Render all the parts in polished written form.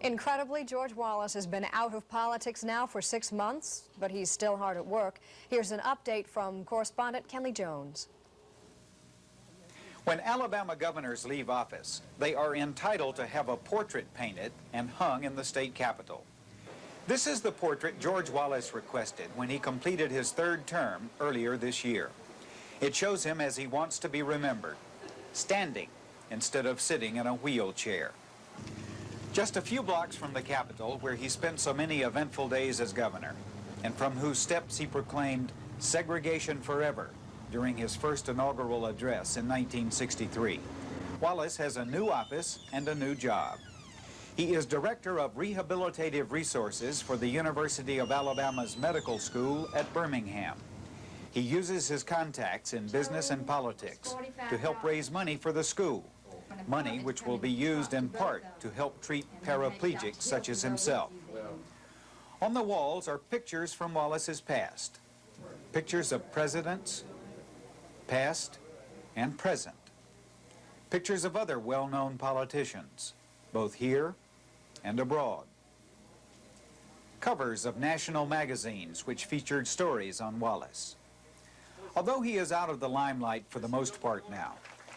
Incredibly, George Wallace has been out of politics now for 6 months, but he's still hard at work. Here's an update from correspondent Kenley Jones. When Alabama governors leave office, they are entitled to have a portrait painted and hung in the state capitol. This is the portrait George Wallace requested when he completed his 3rd term earlier this year. It shows him as he wants to be remembered, standing instead of sitting in a wheelchair. Just a few blocks from the Capitol, where he spent so many eventful days as governor, and from whose steps he proclaimed segregation forever during his first inaugural address in 1963. Wallace has a new office and a new job. He is Director of Rehabilitative Resources for the University of Alabama's Medical School at Birmingham. He uses his contacts in business and politics to help raise money for the school. Money which will be used in part to help treat paraplegics such as himself. On the walls are pictures from Wallace's past. Pictures of presidents, past and present. Pictures of other well-known politicians, both here and abroad. Covers of national magazines which featured stories on Wallace. Although he is out of the limelight for the most part now,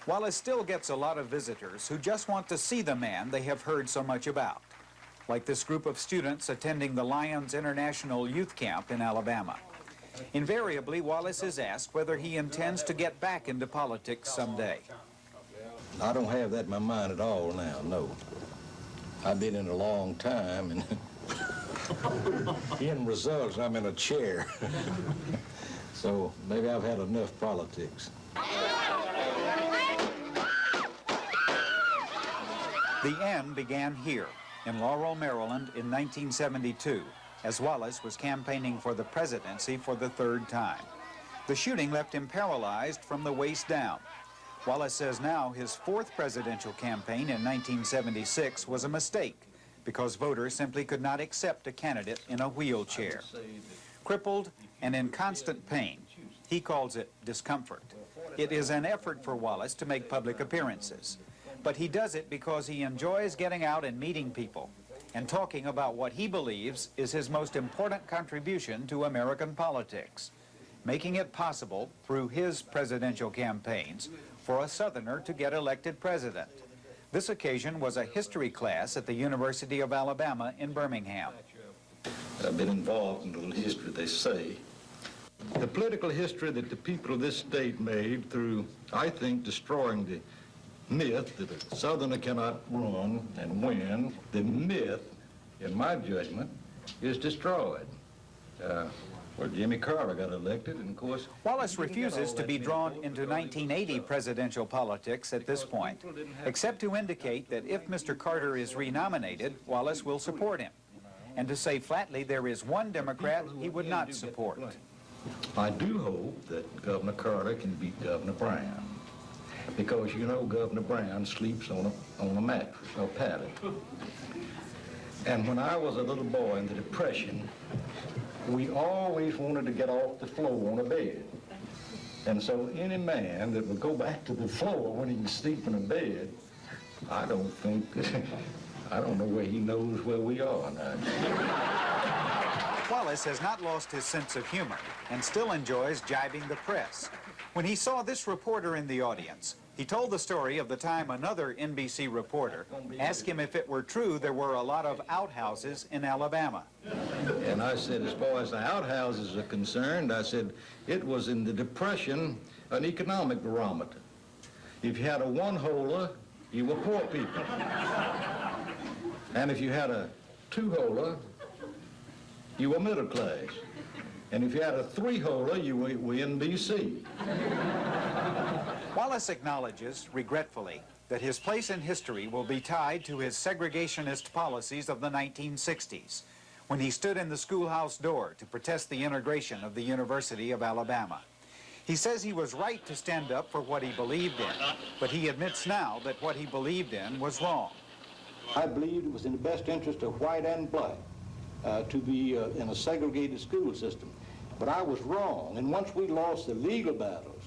Wallace still gets a lot of visitors who just want to see the man they have heard so much about, like this group of students attending the Lions International Youth Camp in Alabama. Invariably, Wallace is asked whether he intends to get back into politics someday. I don't have that in my mind at all now, no. I've been in a long time, and in results, I'm in a chair. So maybe I've had enough politics. The end began here, in Laurel, Maryland, in 1972, as Wallace was campaigning for the presidency for the 3rd time. The shooting left him paralyzed from the waist down. Wallace says now his 4th presidential campaign in 1976 was a mistake because voters simply could not accept a candidate in a wheelchair. Crippled and in constant pain, he calls it discomfort. It is an effort for Wallace to make public appearances. But he does it because he enjoys getting out and meeting people and talking about what he believes is his most important contribution to American politics, making it possible through his presidential campaigns for a Southerner to get elected president. This occasion was a history class at the University of Alabama in Birmingham. I've been involved in a little history, they say. The political history that the people of this state made through, I think, destroying the myth that a Southerner cannot run and win, the myth, in my judgment, is destroyed. Where Jimmy Carter got elected, and of course... Wallace refuses to be drawn into 1980 presidential politics at this point, except to indicate that if Mr. Carter is renominated, Wallace will support him, and to say flatly there is one Democrat he would not support. I do hope that Governor Carter can beat Governor Brown. Because, you know, Governor Brown sleeps on a mattress or padded. And when I was a little boy in the Depression, we always wanted to get off the floor on a bed. And so any man that would go back to the floor when he can sleep in a bed, I don't know where he knows where we are now. Wallace has not lost his sense of humor and still enjoys jibing the press. When he saw this reporter in the audience, he told the story of the time another NBC reporter asked him if it were true there were a lot of outhouses in Alabama. And I said, as far as the outhouses are concerned, I said, it was in the Depression an economic barometer. If you had a one-holer, you were poor people. And if you had a two-holer, you were middle class. And if you had a three-holer, you were NBC. Wallace acknowledges, regretfully, that his place in history will be tied to his segregationist policies of the 1960s, when he stood in the schoolhouse door to protest the integration of the University of Alabama. He says he was right to stand up for what he believed in, but he admits now that what he believed in was wrong. I believed it was in the best interest of white and black to be in a segregated school system. But I was wrong, and once we lost the legal battles,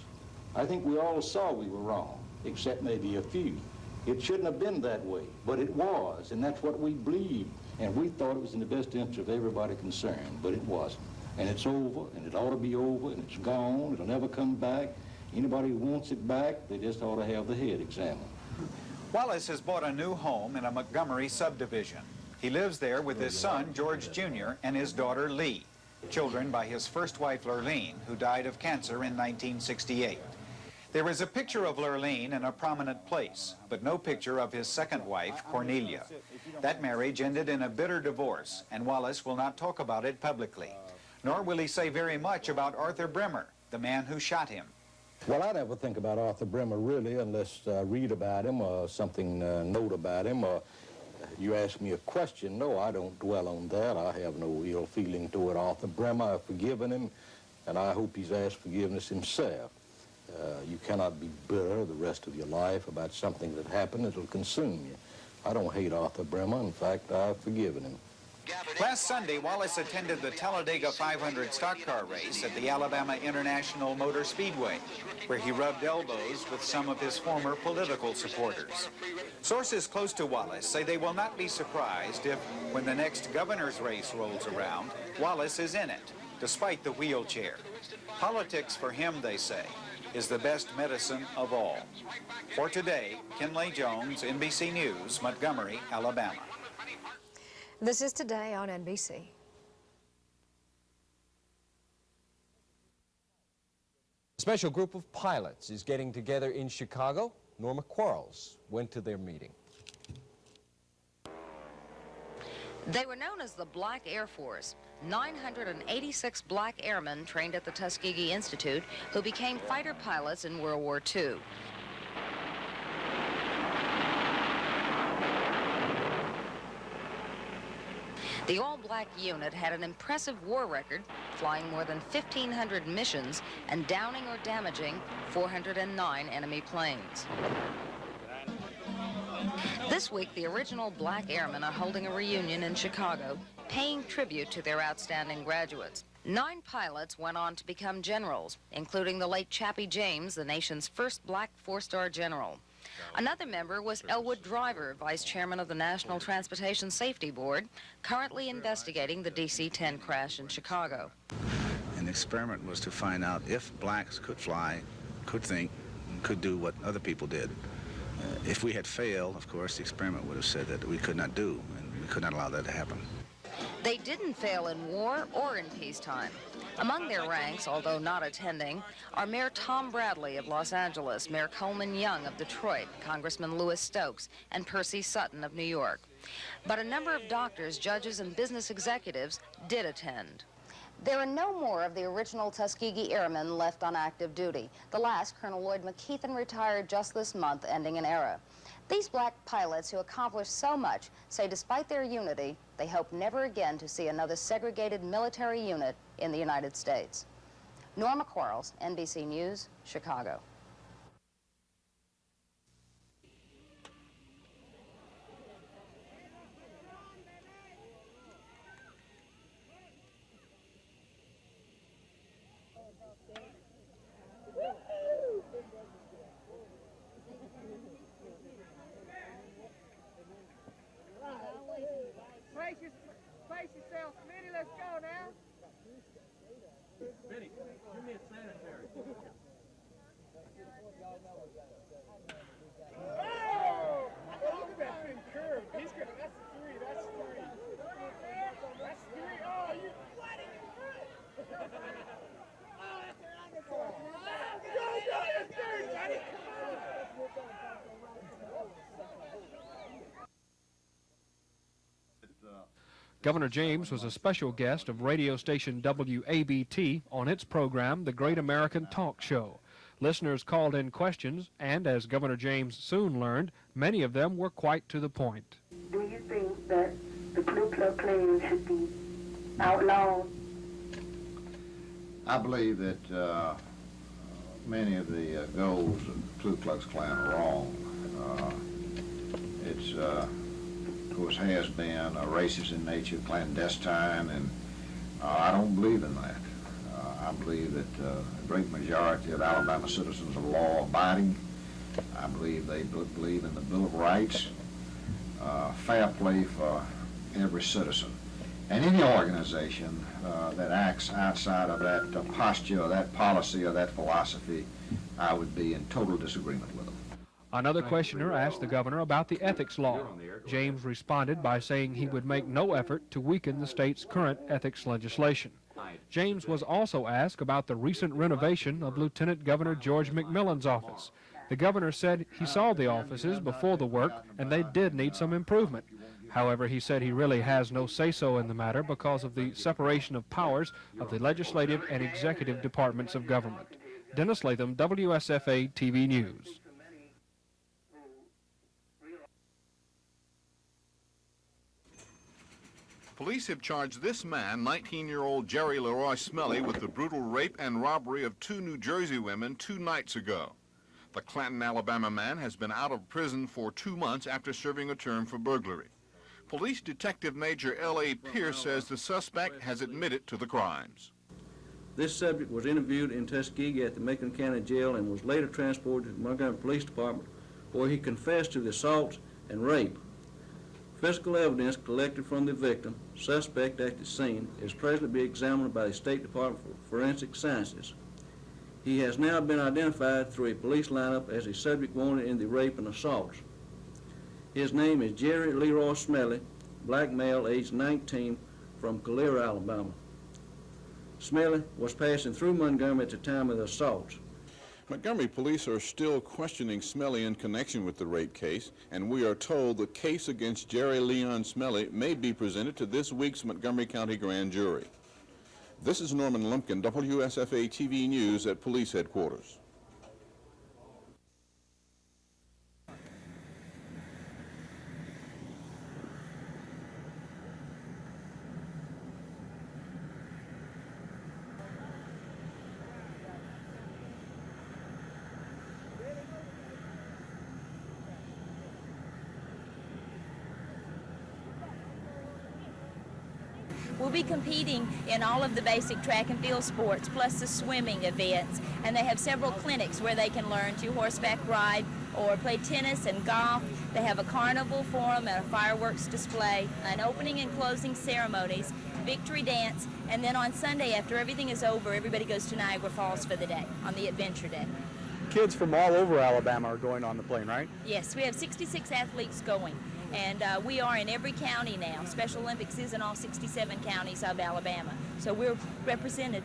I think we all saw we were wrong, except maybe a few. It shouldn't have been that way, but it was, and that's what we believed. And we thought it was in the best interest of everybody concerned, but it wasn't. And it's over, and it ought to be over, and it's gone. It'll never come back. Anybody who wants it back, they just ought to have the head examined. Wallace has bought a new home in a Montgomery subdivision. He lives there with his son, George Jr., and his daughter, Lee, children by his first wife, Lurleen, who died of cancer in 1968. There is a picture of Lurleen in a prominent place, but no picture of his second wife, Cornelia. That marriage ended in a bitter divorce, and Wallace will not talk about it publicly. Nor will he say very much about Arthur Bremer, the man who shot him. Well, I never think about Arthur Bremer, really, unless I read about him or something, note about him, or you ask me a question. No, I don't dwell on that. I have no ill feeling toward Arthur Bremer. I've forgiven him, and I hope he's asked forgiveness himself. You cannot be bitter the rest of your life about something that happened. It'll consume you. I don't hate Arthur Bremer. In fact, I've forgiven him. Last Sunday, Wallace attended the Talladega 500 stock car race at the Alabama International Motor Speedway, where he rubbed elbows with some of his former political supporters. Sources close to Wallace say they will not be surprised if, when the next governor's race rolls around, Wallace is in it, despite the wheelchair. Politics for him, they say, is the best medicine of all. For today, Kenley Jones, NBC News, Montgomery, Alabama. This is Today on NBC. A special group of pilots is getting together in Chicago. Norma Quarles went to their meeting. They were known as the Black Air Force, 986 black airmen trained at the Tuskegee Institute who became fighter pilots in World War II. The all-black unit had an impressive war record, flying more than 1,500 missions and downing or damaging 409 enemy planes. This week, the original black airmen are holding a reunion in Chicago, paying tribute to their outstanding graduates. 9 pilots went on to become generals, including the late Chappie James, the nation's first black 4-star general. Another member was Elwood Driver, vice chairman of the National Transportation Safety Board, currently investigating the DC-10 crash in Chicago. An experiment was to find out if blacks could fly, could think, and could do what other people did. If we had failed, of course, the experiment would have said that we could not do, and we could not allow that to happen. They didn't fail in war or in peacetime. Among their ranks, although not attending, are Mayor Tom Bradley of Los Angeles, Mayor Coleman Young of Detroit, Congressman Louis Stokes, and Percy Sutton of New York. But a number of doctors, judges, and business executives did attend. There are no more of the original Tuskegee Airmen left on active duty. The last, Colonel Lloyd McKeithen, retired just this month, ending an era. These black pilots who accomplished so much say despite their unity, they hope never again to see another segregated military unit in the United States. Norma Quarles, NBC News, Chicago. Place yourself, Smitty, let's go now. Smitty, give me a sanitary. Oh! Look at that thin curve. He's gonna, that's 3, that's 3. That's 3. Oh, you flooding in front. Oh, that's around the corner. Go, it's third, buddy. Governor James was a special guest of radio station WABT on its program, The Great American Talk Show. Listeners called in questions, and as Governor James soon learned, many of them were quite to the point. Do you think that the Ku Klux Klan should be outlawed? I believe that many of the goals of the Ku Klux Klan are wrong. It's of course, has been racist in nature, clandestine, and I don't believe in that. I believe that a great majority of Alabama citizens are law-abiding, I believe they believe in the Bill of Rights, fair play for every citizen. And any organization that acts outside of that posture or that policy or that philosophy, I would be in total disagreement with them. Another questioner asked the governor about the ethics law. James responded by saying he would make no effort to weaken the state's current ethics legislation. James was also asked about the recent renovation of Lieutenant Governor George McMillan's office. The governor said he saw the offices before the work and they did need some improvement. However, he said he really has no say-so in the matter because of the separation of powers of the legislative and executive departments of government. Dennis Latham, WSFA TV News. Police have charged this man, 19-year-old Jerry Leroy Smelly, with the brutal rape and robbery of 2 New Jersey women 2 nights ago. The Clanton, Alabama man has been out of prison for 2 months after serving a term for burglary. Police Detective Major L.A. Pierce says the suspect has admitted to the crimes. This subject was interviewed in Tuskegee at the Macon County Jail and was later transported to the Montgomery Police Department, where he confessed to the assaults and rape. Physical evidence collected from the victim, suspect at the scene, is presently being examined by the State Department for Forensic Sciences. He has now been identified through a police lineup as a subject wanted in the rape and assaults. His name is Jerry Leroy Smelly, black male, aged 19, from Calera, Alabama. Smelly was passing through Montgomery at the time of the assaults. Montgomery police are still questioning Smelly in connection with the rape case, and we are told the case against Jerry Leon Smelly may be presented to this week's Montgomery County Grand Jury. This is Norman Lumpkin, WSFA TV News at Police Headquarters. We'll be competing in all of the basic track and field sports, plus the swimming events. And they have several clinics where they can learn to horseback ride or play tennis and golf. They have a carnival for them and a fireworks display, an opening and closing ceremonies, victory dance, and then on Sunday, after everything is over, everybody goes to Niagara Falls for the day, on the adventure day. Kids from all over Alabama are going on the plane, right? Yes, we have 66 athletes going. And we are in every county now. Special Olympics is in all 67 counties of Alabama. So we're represented.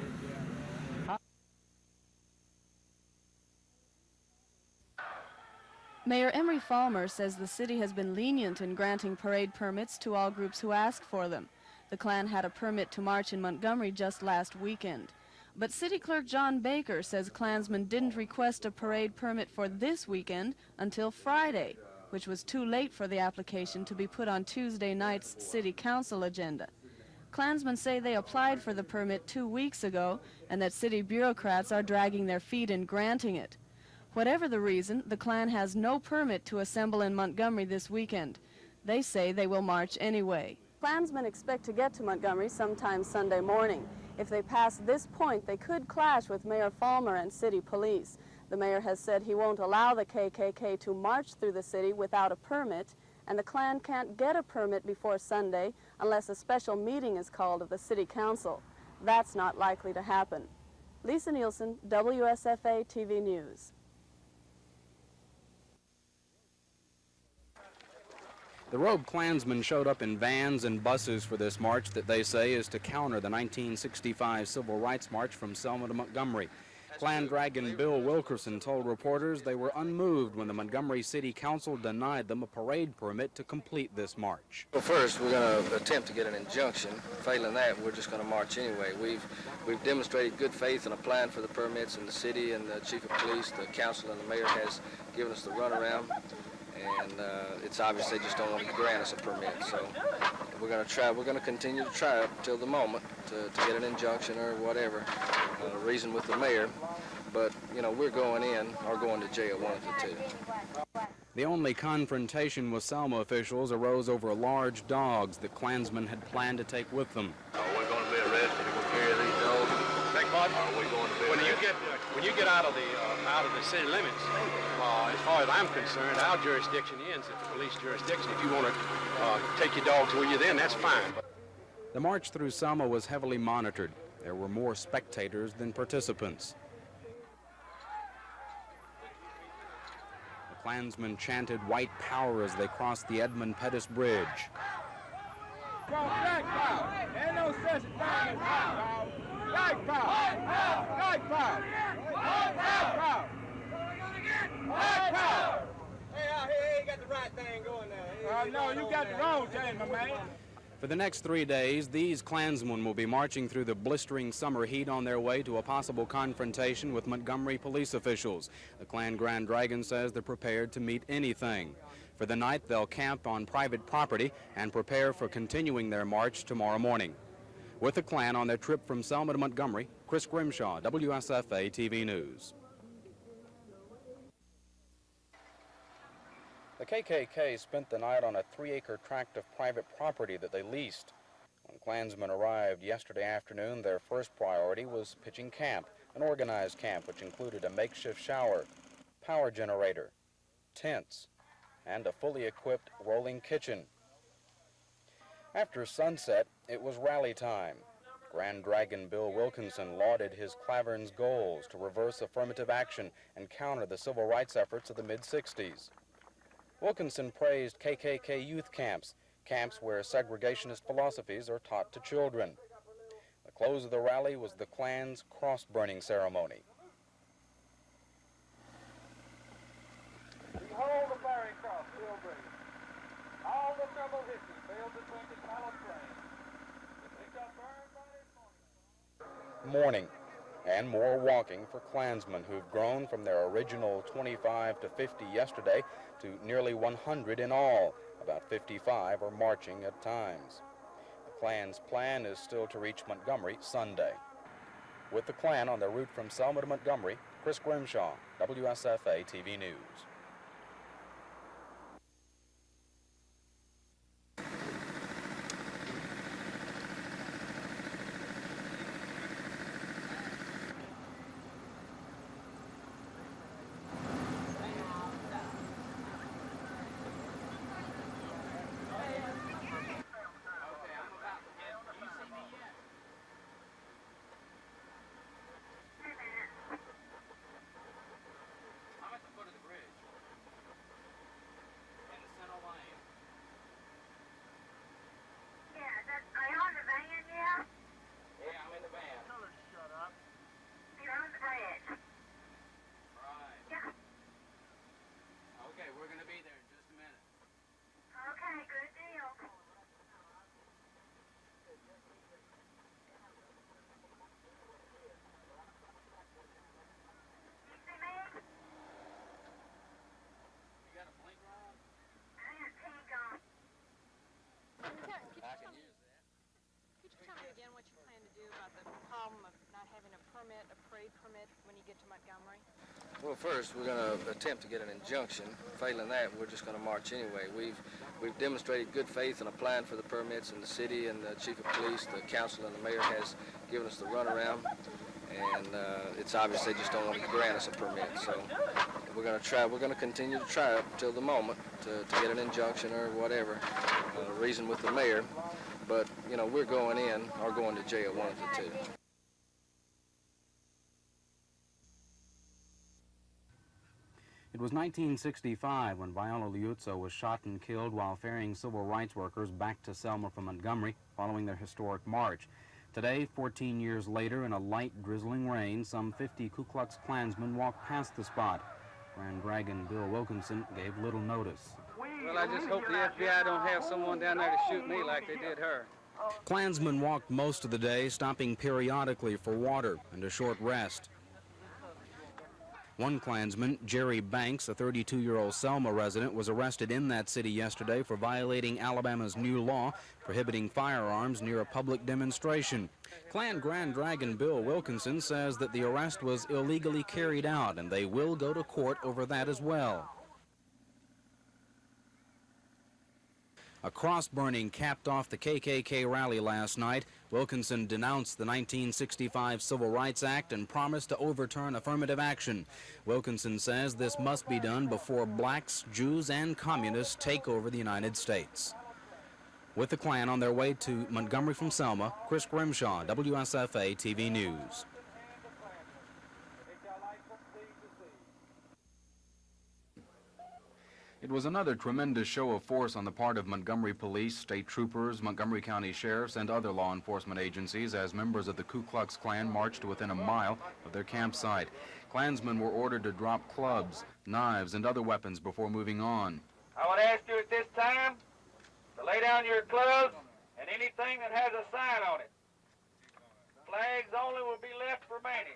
Mayor Emery Falmer says the city has been lenient in granting parade permits to all groups who ask for them. The Klan had a permit to march in Montgomery just last weekend. But City Clerk John Baker says Klansmen didn't request a parade permit for this weekend until Friday, which was too late for the application to be put on Tuesday night's City Council agenda. Klansmen say they applied for the permit 2 weeks ago and that city bureaucrats are dragging their feet in granting it. Whatever the reason, the Klan has no permit to assemble in Montgomery this weekend. They say they will march anyway. Klansmen expect to get to Montgomery sometime Sunday morning. If they pass this point, they could clash with Mayor Falmer and city police. The mayor has said he won't allow the KKK to march through the city without a permit, and the Klan can't get a permit before Sunday unless a special meeting is called of the City Council. That's not likely to happen. Lisa Nielsen, WSFA TV News. The Robe Klansmen showed up in vans and buses for this march that they say is to counter the 1965 Civil Rights March from Selma to Montgomery. Klan Dragon Bill Wilkerson told reporters they were unmoved when the Montgomery City Council denied them a parade permit to complete this march. Well, first, we're going to attempt to get an injunction. Failing that, we're just going to march anyway. We've demonstrated good faith in applying for the permits, and the city and the chief of police, the council, and the mayor has given us the runaround. And it's obvious they just don't want to grant us a permit. So we're going to try. We're going to continue to try up until the moment to get an injunction or whatever, reason with the mayor. But, you know, we're going in or going to jail, one of the two. The only confrontation with Selma officials arose over large dogs that Klansmen had planned to take with them. Are we going to be arrested if we carry these dogs? Are we going to be when you get out of the city limits, as far as I'm concerned, our jurisdiction ends at the police jurisdiction. If you want to take your dogs with you, then that's fine. The march through Selma was heavily monitored. There were more spectators than participants. The Klansmen chanted white power as they crossed the Edmund Pettus Bridge. Black power. Ain't no such thing as power. Black power. Black power. Black power. Black power. Hey, out here, you got the right thing going there. No, you got the wrong thing, my man. For the next 3 days, these Klansmen will be marching through the blistering summer heat on their way to a possible confrontation with Montgomery police officials. The Klan Grand Dragon says they're prepared to meet anything. For the night, they'll camp on private property and prepare for continuing their march tomorrow morning. With the Klan on their trip from Selma to Montgomery, Chris Grimshaw, WSFA TV News. The KKK spent the night on a 3-acre tract of private property that they leased. When Klansmen arrived yesterday afternoon, their first priority was pitching camp, an organized camp which included a makeshift shower, power generator, tents, and a fully equipped rolling kitchen. After sunset, it was rally time. Grand Dragon Bill Wilkinson lauded his Clavern's goals to reverse affirmative action and counter the civil rights efforts of the mid-60s. Wilkinson praised KKK youth camps, camps where segregationist philosophies are taught to children. The close of the rally was the Klan's cross-burning ceremony. Behold the fiery cross, still breathing. All the troubled history failed to quench its hollow flame. It shall burn by this Morning, and more walking for Klansmen who've grown from their original 25 to 50 yesterday to nearly 100 in all. About 55 are marching at times. The Klan's plan is still to reach Montgomery Sunday. With the Klan on their route from Selma to Montgomery, Chris Grimshaw, WSFA TV News. Well, first, we're going to attempt to get an injunction. Failing that, we're just going to march anyway. We've demonstrated good faith in applying for the permits, and the city and the chief of police, the council, and the mayor has given us the runaround. And it's obvious they just don't want to grant us a permit. So we're going to try. We're going to continue to try up until the moment to get an injunction or whatever, reason with the mayor. But, you know, we're going in or going to jail, one of the two. It was 1965 when Viola Liuzzo was shot and killed while ferrying civil rights workers back to Selma from Montgomery following their historic march. Today, 14 years later, in a light, drizzling rain, some 50 Ku Klux Klansmen walked past the spot. Grand Dragon Bill Wilkinson gave little notice. Well, I just hope the FBI don't have someone down there to shoot me like they did her. Klansmen walked most of the day, stopping periodically for water and a short rest. One Klansman, Jerry Banks, a 32-year-old Selma resident, was arrested in that city yesterday for violating Alabama's new law prohibiting firearms near a public demonstration. Klan Grand Dragon Bill Wilkinson says that the arrest was illegally carried out, and they will go to court over that as well. A cross burning capped off the KKK rally last night. Wilkinson denounced the 1965 Civil Rights Act and promised to overturn affirmative action. Wilkinson says this must be done before blacks, Jews, and communists take over the United States. With the Klan on their way to Montgomery from Selma, Chris Grimshaw, WSFA TV News. It was another tremendous show of force on the part of Montgomery police, state troopers, Montgomery County sheriffs, and other law enforcement agencies as members of the Ku Klux Klan marched within a mile of their campsite. Klansmen were ordered to drop clubs, knives, and other weapons before moving on. I would ask you at this time to lay down your clubs and anything that has a sign on it. Flags only will be left remaining.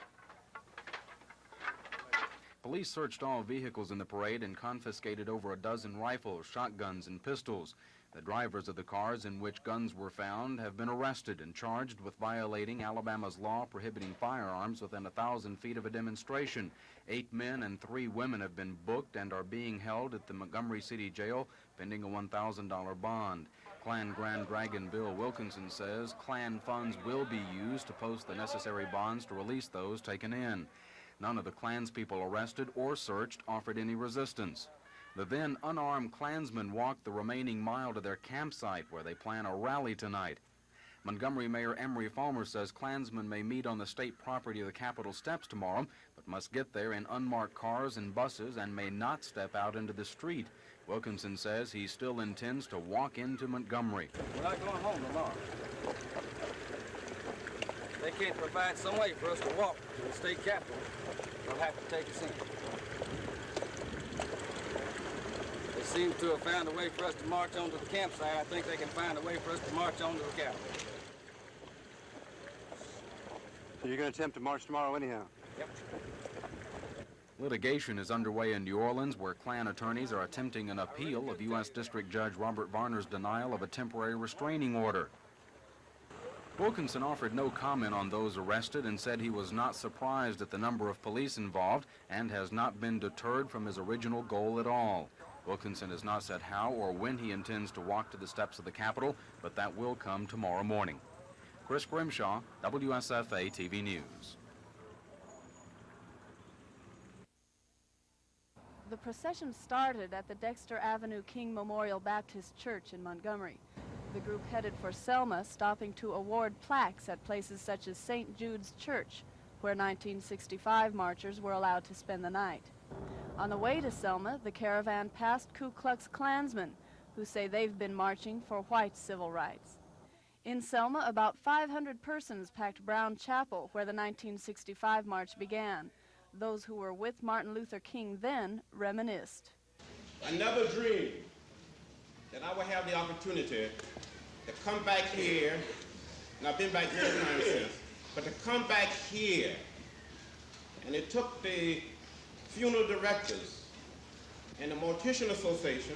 Police searched all vehicles in the parade and confiscated over a dozen rifles, shotguns, and pistols. The drivers of the cars in which guns were found have been arrested and charged with violating Alabama's law prohibiting firearms within 1,000 feet of a demonstration. 8 men and 3 women have been booked and are being held at the Montgomery City Jail pending a $1,000 bond. Klan Grand Dragon Bill Wilkinson says Klan funds will be used to post the necessary bonds to release those taken in. None of the Klan's people arrested or searched offered any resistance. The then unarmed Klansmen walked the remaining mile to their campsite where they plan a rally tonight. Montgomery Mayor Emery Fulmer says Klansmen may meet on the state property of the Capitol steps tomorrow, but must get there in unmarked cars and buses and may not step out into the street. Wilkinson says he still intends to walk into Montgomery. We're not going home tomorrow. They can't provide some way for us to walk to the state capitol. They'll have to take us in. They seem to have found a way for us to march onto the campsite. I think they can find a way for us to march onto the capitol. So you're going to attempt to march tomorrow anyhow? Yep. Litigation is underway in New Orleans where Klan attorneys are attempting an appeal of U.S. District Judge Robert Varner's denial of a temporary restraining order. Wilkinson offered no comment on those arrested and said he was not surprised at the number of police involved and has not been deterred from his original goal at all. Wilkinson has not said how or when he intends to walk to the steps of the Capitol, but that will come tomorrow morning. Chris Grimshaw, WSFA TV News. The procession started at the Dexter Avenue King Memorial Baptist Church in Montgomery. The group headed for Selma, stopping to award plaques at places such as St. Jude's Church, where 1965 marchers were allowed to spend the night. On the way to Selma, the caravan passed Ku Klux Klansmen, who say they've been marching for white civil rights. In Selma, about 500 persons packed Brown Chapel, where the 1965 march began. Those who were with Martin Luther King then reminisced. I never dreamed that I would have the opportunity to come back here, and I've been back many times since, but to come back here, and it took the funeral directors and the Mortician Association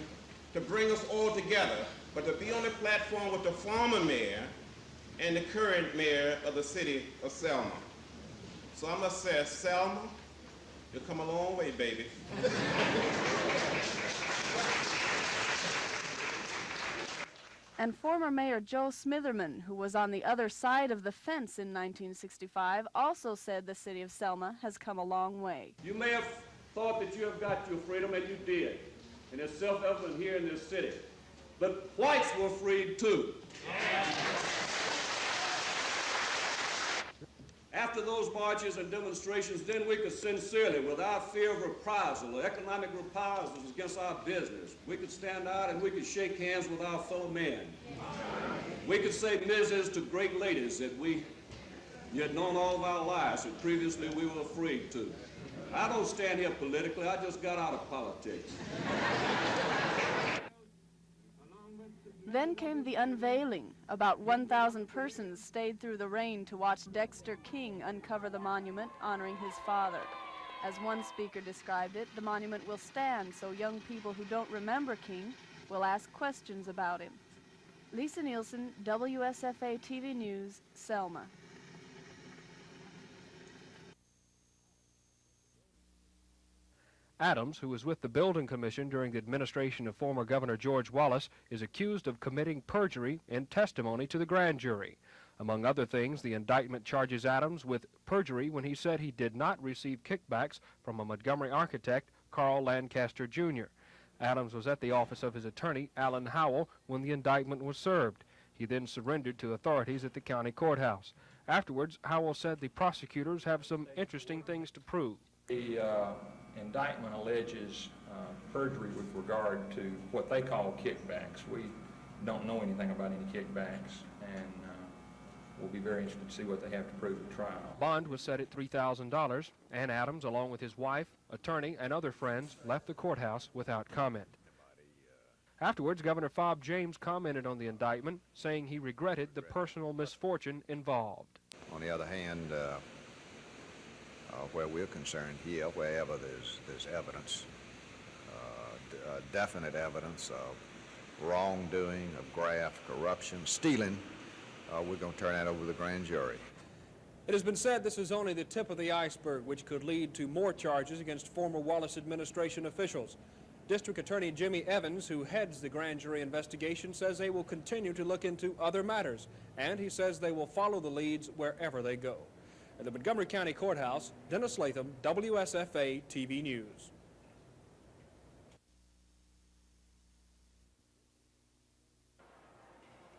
to bring us all together, but to be on the platform with the former mayor and the current mayor of the city of Selma. So I must say, Selma, you've come a long way, baby. And former Mayor Joe Smitherman, who was on the other side of the fence in 1965, also said the city of Selma has come a long way. You may have thought that you have got your freedom, and you did. And it's self-evident here in this city. But whites were freed too. After those marches and demonstrations, then we could sincerely, without fear of reprisal or economic reprisals against our business, we could stand out and we could shake hands with our fellow men. We could say Mrs. to great ladies that we had known all of our lives and previously we were afraid to. I don't stand here politically, I just got out of politics. Then came the unveiling. About 1,000 persons stayed through the rain to watch Dexter King uncover the monument honoring his father. As one speaker described it, the monument will stand so young people who don't remember King will ask questions about him. Lisa Nielsen, WSFA TV News, Selma. Adams, who was with the Building Commission during the administration of former Governor George Wallace, is accused of committing perjury in testimony to the grand jury. Among other things, the indictment charges Adams with perjury when he said he did not receive kickbacks from a Montgomery architect, Carl Lancaster, Jr. Adams was at the office of his attorney, Alan Howell, when the indictment was served. He then surrendered to authorities at the county courthouse. Afterwards, Howell said the prosecutors have some interesting things to prove. The indictment alleges perjury with regard to what they call kickbacks. We don't know anything about any kickbacks, and we'll be very interested to see what they have to prove at trial. Bond was set at $3,000, and Adams, along with his wife, attorney, and other friends, left the courthouse without comment. Afterwards, Governor Fob James commented on the indictment, saying he regretted the personal misfortune involved. On the other hand, where we're concerned here, wherever there's evidence, definite evidence of wrongdoing, of graft, corruption, stealing, we're going to turn that over to the grand jury. It has been said this is only the tip of the iceberg, which could lead to more charges against former Wallace administration officials. District Attorney Jimmy Evans, who heads the grand jury investigation, says they will continue to look into other matters, and he says they will follow the leads wherever they go. At the Montgomery County Courthouse, Dennis Latham, WSFA TV News.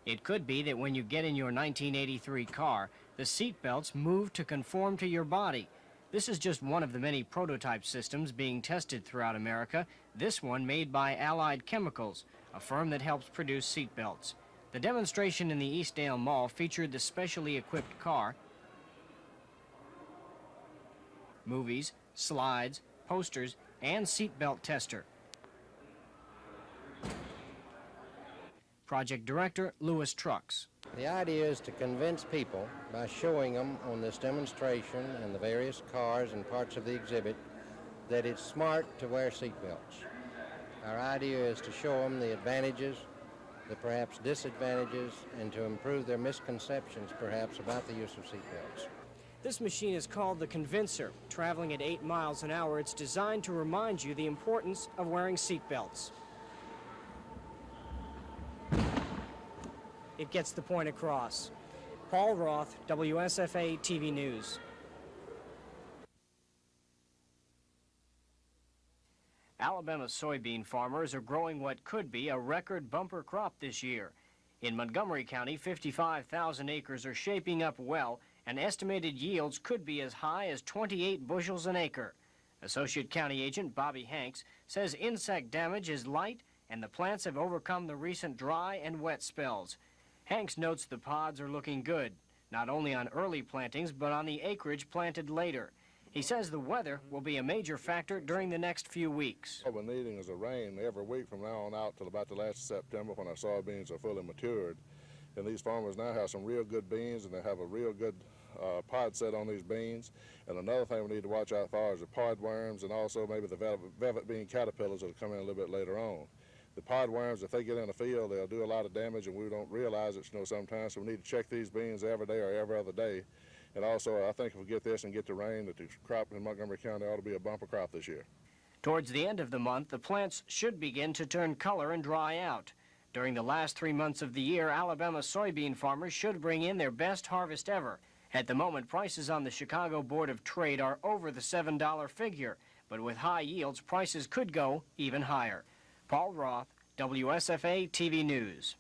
It could be that when you get in your 1983 car, the seat belts move to conform to your body. This is just one of the many prototype systems being tested throughout America, this one made by Allied Chemicals, a firm that helps produce seat belts. The demonstration in the Eastdale Mall featured the specially equipped car, movies, slides, posters, and seatbelt tester. Project Director Lewis Trucks. The idea is to convince people by showing them on this demonstration and the various cars and parts of the exhibit that it's smart to wear seatbelts. Our idea is to show them the advantages, the perhaps disadvantages, and to improve their misconceptions perhaps about the use of seatbelts. This machine is called the Convincer. Traveling at 8 miles an hour, it's designed to remind you the importance of wearing seatbelts. It gets the point across. Paul Roth, WSFA TV News. Alabama soybean farmers are growing what could be a record bumper crop this year. In Montgomery County, 55,000 acres are shaping up well, and estimated yields could be as high as 28 bushels an acre. Associate County Agent Bobby Hanks says insect damage is light and the plants have overcome the recent dry and wet spells. Hanks notes the pods are looking good, not only on early plantings, but on the acreage planted later. He says the weather will be a major factor during the next few weeks. What we're needing is a rain every week from now on out till about the last of September when our soybeans are fully matured. And these farmers now have some real good beans, and they have a real good pod set on these beans. And another thing we need to watch out for is the pod worms and also maybe the velvet bean caterpillars that will come in a little bit later on. The pod worms, if they get in the field, they'll do a lot of damage, and we don't realize it, sometimes. So we need to check these beans every day or every other day. And also, I think if we get this and get the rain, that the crop in Montgomery County ought to be a bumper crop this year. Towards the end of the month, the plants should begin to turn color and dry out. During the last 3 months of the year, Alabama soybean farmers should bring in their best harvest ever. At the moment, prices on the Chicago Board of Trade are over the $7 figure, but with high yields, prices could go even higher. Paul Roth, WSFA TV News.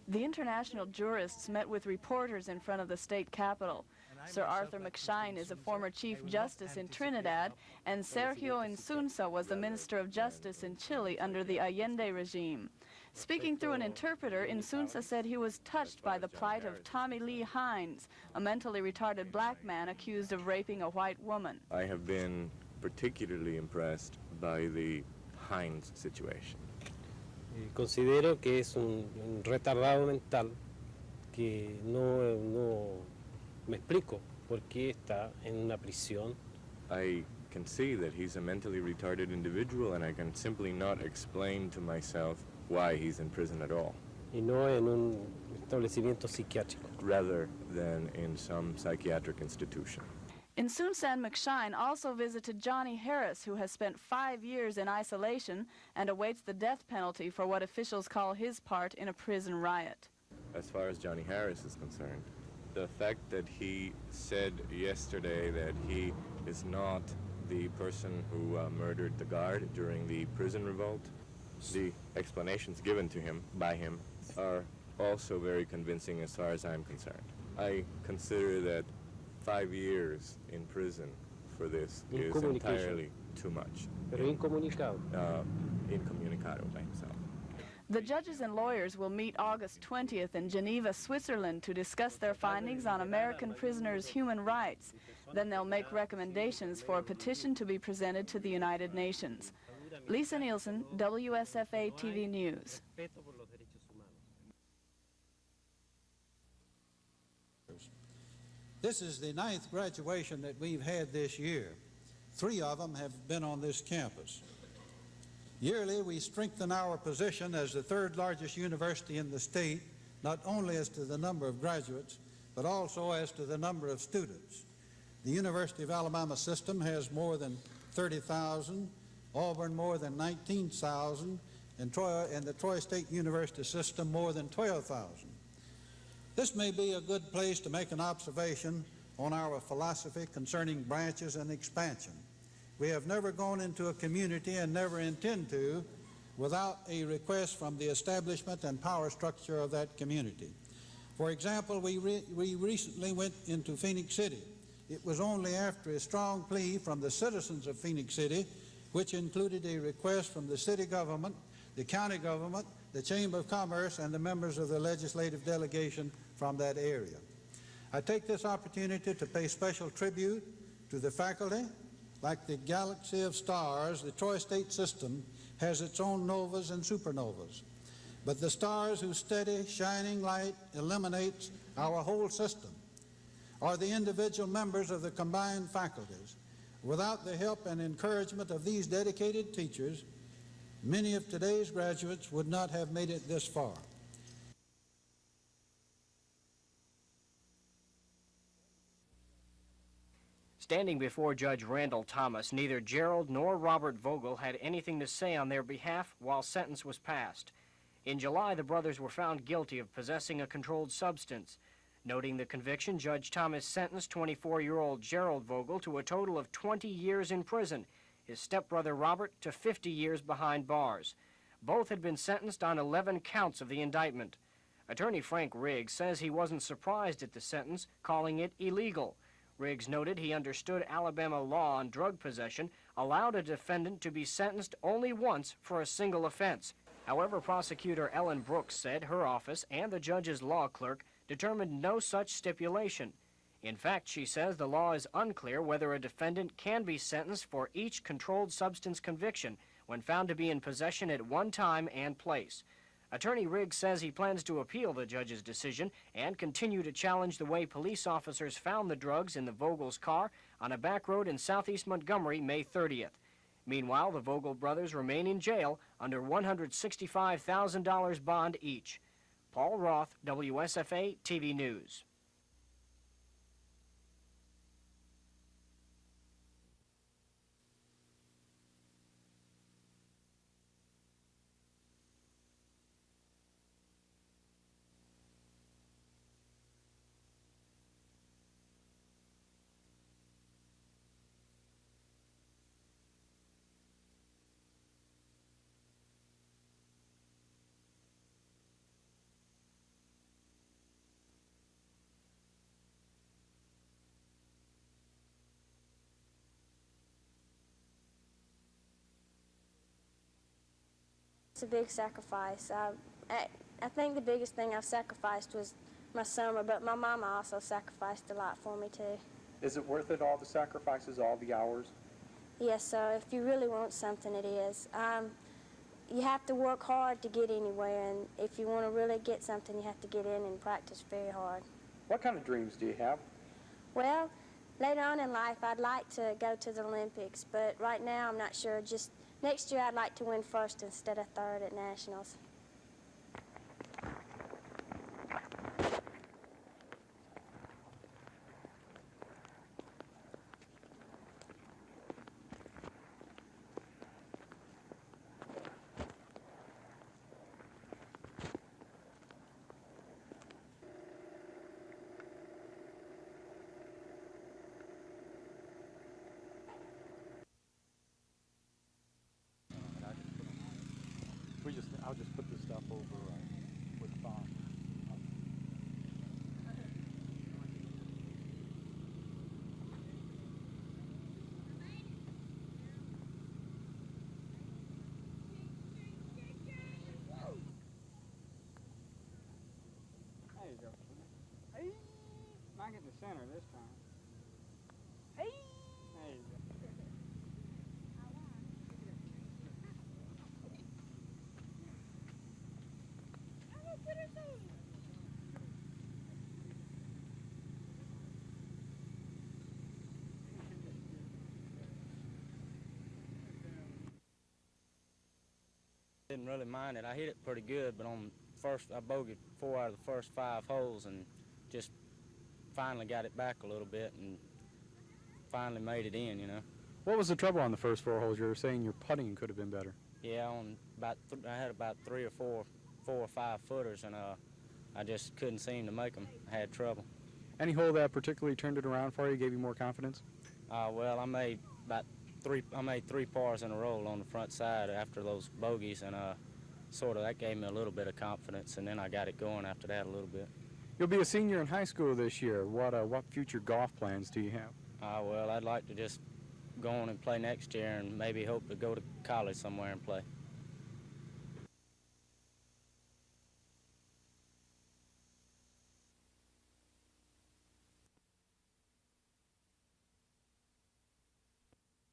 The international jurists met with reporters in front of the state capitol. Sir Arthur McShine is a former Chief Justice in Trinidad, and Sergio Insunza was the Minister of Justice in Chile under the Allende regime. Speaking through an interpreter, Insunza said he was touched by the plight of Tommy Lee Hines, a mentally retarded black man accused of raping a white woman. I have been particularly impressed by the Hines situation. Considero que es un retardado mental que no me explico por qué está en una prisión. I can see that he's a mentally retarded individual, and I can simply not explain to myself why he's in prison at all. Y no en un establecimiento psiquiátrico. Rather than in some psychiatric institution. Insoon-San McShine also visited Johnny Harris, who has spent 5 years in isolation and awaits the death penalty for what officials call his part in a prison riot. As far as Johnny Harris is concerned, the fact that he said yesterday that he is not the person who murdered the guard during the prison revolt, the explanations given to him by him are also very convincing as far as I'm concerned. I consider that 5 years in prison for this is entirely too much. Pero incomunicado. Incommunicado by himself. The judges and lawyers will meet August 20th in Geneva, Switzerland to discuss their findings on American prisoners' human rights. Then they'll make recommendations for a petition to be presented to the United Nations. Lisa Nielsen, WSFA TV News. This is the 9th graduation that we've had this year. 3 of them have been on this campus. Yearly, we strengthen our position as the 3rd largest university in the state, not only as to the number of graduates, but also as to the number of students. The University of Alabama system has more than 30,000, Auburn more than 19,000, and the Troy State University system more than 12,000. This may be a good place to make an observation on our philosophy concerning branches and expansion. We have never gone into a community and never intend to without a request from the establishment and power structure of that community. For example, we recently went into Phoenix City. It was only after a strong plea from the citizens of Phoenix City, which included a request from the city government, the county government, the Chamber of Commerce, and the members of the legislative delegation from that area. I take this opportunity to pay special tribute to the faculty. Like the galaxy of stars, the Troy State system has its own novas and supernovas. But the stars whose steady, shining light illuminates our whole system are the individual members of the combined faculties. Without the help and encouragement of these dedicated teachers, many of today's graduates would not have made it this far. Standing before Judge Randall Thomas, neither Gerald nor Robert Vogel had anything to say on their behalf while sentence was passed. In July, the brothers were found guilty of possessing a controlled substance. Noting the conviction, Judge Thomas sentenced 24-year-old Gerald Vogel to a total of 20 years in prison, his stepbrother Robert to 50 years behind bars. Both had been sentenced on 11 counts of the indictment. Attorney Frank Riggs says he wasn't surprised at the sentence, calling it illegal. Riggs noted he understood Alabama law on drug possession allowed a defendant to be sentenced only once for a single offense. However, prosecutor Ellen Brooks said her office and the judge's law clerk determined no such stipulation. In fact, she says the law is unclear whether a defendant can be sentenced for each controlled substance conviction when found to be in possession at one time and place. Attorney Riggs says he plans to appeal the judge's decision and continue to challenge the way police officers found the drugs in the Vogel's car on a back road in southeast Montgomery May 30th. Meanwhile, the Vogel brothers remain in jail under $165,000 bond each. Paul Roth, WSFA TV News. It's a big sacrifice. I think the biggest thing I've sacrificed was my summer, but my mama also sacrificed a lot for me too. Is it worth it, all the sacrifices, all the hours? Yes, so if you really want something, it is. You have to work hard to get anywhere, and if you want to really get something, you have to get in and practice very hard. What kind of dreams do you have? Well, later on in life, I'd like to go to the Olympics, but right now I'm not sure. Just next year, I'd like to win first instead of third at Nationals. I'll just put this stuff over with Bob. There you go. Hey, might get the center this time. Hey, there you go. Didn't really mind it. I hit it pretty good, but on first I bogeyed 4 out of the first 5 holes and just finally got it back a little bit and finally made it in, you know. What was the trouble on the first 4 holes? You were saying your putting could have been better. Yeah, on about I had about 3 or 4 or 5 footers, and I just couldn't seem to make them. I had trouble. Any hole that particularly turned it around for you, gave you more confidence? Well, I made 3 pars in a row on the front side after those bogeys, and sort of that gave me a little bit of confidence, and then I got it going after that a little bit. You'll be a senior in high school this year. What future golf plans do you have? Well, I'd like to just go on and play next year and maybe hope to go to college somewhere and play.